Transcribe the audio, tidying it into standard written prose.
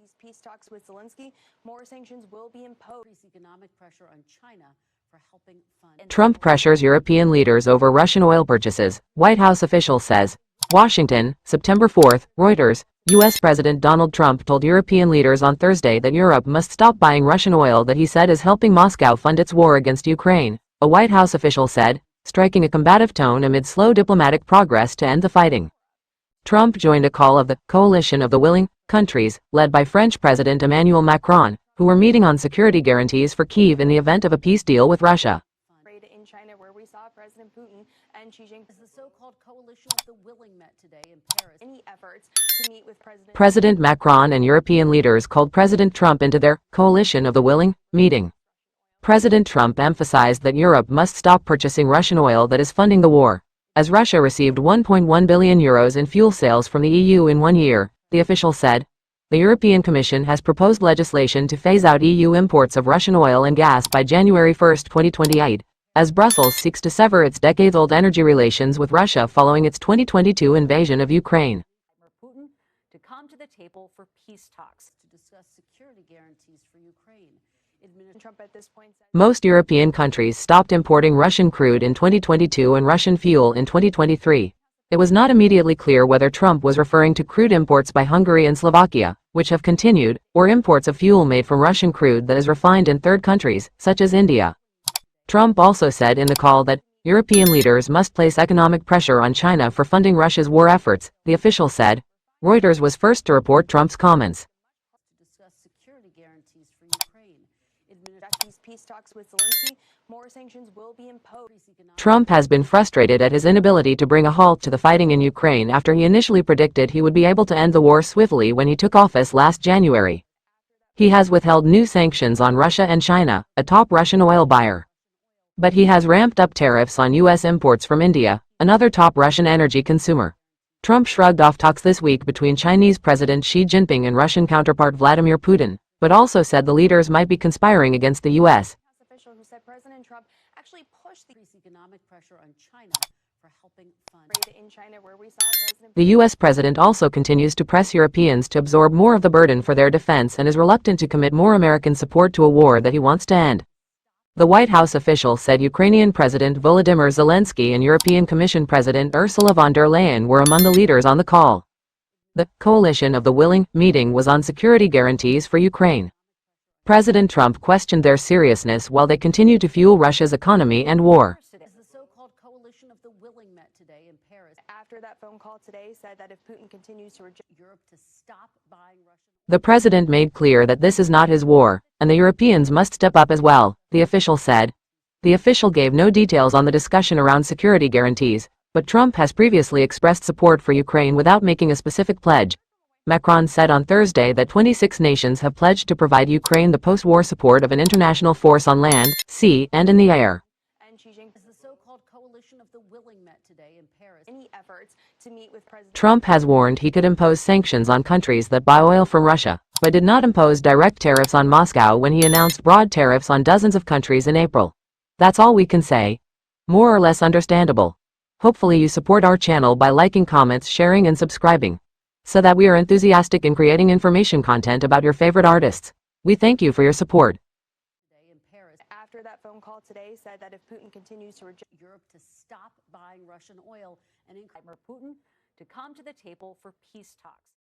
These peace talks with Zelensky, more sanctions will be imposed. Economic pressure on China for helping fund. Trump pressures European leaders over Russian oil purchases, White House official says. Washington, September 4, Reuters. U.S. President Donald Trump told European leaders on Thursday that Europe must stop buying Russian oil that he said is helping Moscow fund its war against Ukraine, a White House official said, striking a combative tone amid slow diplomatic progress to end the fighting. Trump joined a call of the coalition of the willing countries, led by French President Emmanuel Macron, who were meeting on security guarantees for Kyiv in the event of a peace deal with Russia. In China, where we saw President Putin and Xi Jinping, The so-called coalition of the willing met today in Paris. Any efforts to meet with President Macron and European leaders called President Trump into their coalition of the willing meeting. President Trump emphasized that Europe must stop purchasing Russian oil that is funding the war, as Russia received €1.1 billion in fuel sales from the EU in 1 year, the official said. The European Commission has proposed legislation to phase out EU imports of Russian oil and gas by January 1, 2028, as Brussels seeks to sever its decades-old energy relations with Russia following its 2022 invasion of Ukraine. Putin to come to the table for peace talks to discuss security guarantees for Ukraine. Trump at this point said most European countries stopped importing Russian crude in 2022 and Russian fuel in 2023. It was not immediately clear whether Trump was referring to crude imports by Hungary and Slovakia, which have continued, or imports of fuel made from Russian crude that is refined in third countries, such as India. Trump also said in the call that European leaders must place economic pressure on China for funding Russia's war efforts, the official said. Reuters was first to report Trump's comments. To discuss security guarantees for Ukraine. these peace talks with Zelensky, more sanctions will be imposed. Trump has been frustrated at his inability to bring a halt to the fighting in Ukraine after he initially predicted he would be able to end the war swiftly when he took office last January. He has withheld new sanctions on Russia and China, a top Russian oil buyer. But he has ramped up tariffs on U.S. imports from India, another top Russian energy consumer. Trump shrugged off talks this week between Chinese President Xi Jinping and Russian counterpart Vladimir Putin, but also said the leaders might be conspiring against the U.S. Official who said President Trump actually pushed the economic pressure on China for helping fund in China, where we saw President. The U.S. president also continues to press Europeans to absorb more of the burden for their defense and is reluctant to commit more American support to a war that he wants to end. The White House official said Ukrainian President Volodymyr Zelensky and European Commission President Ursula von der Leyen were among the leaders on the call. The coalition of the willing meeting was on security guarantees for Ukraine. President Trump questioned their seriousness while they continue to fuel Russia's economy and war. The so-called coalition of the willing met today in Paris. After that phone call today, said that if Putin continues to reject Europe to stop buying Russian. The president made clear that this is not his war, and the Europeans must step up as well, the official said. The official gave no details on the discussion around security guarantees, but Trump has previously expressed support for Ukraine without making a specific pledge. Macron said on Thursday that 26 nations have pledged to provide Ukraine the post-war support of an international force on land, sea, and in the air. and Xi Jinping. The so-called coalition of the willing met today in Paris. Any efforts to meet with President Trump has warned he could impose sanctions on countries that buy oil from Russia, but did not impose direct tariffs on Moscow when he announced broad tariffs on dozens of countries in April. That's all we can say. More or less understandable. Hopefully you support our channel by liking, comments, sharing, and subscribing, so that we are enthusiastic in creating information content about your favorite artists. We thank you for your support. Today in Paris. after that phone call today, said that if Putin continues to reject Europe to stop buying Russian oil and encourage Putin to come to the table for peace talks.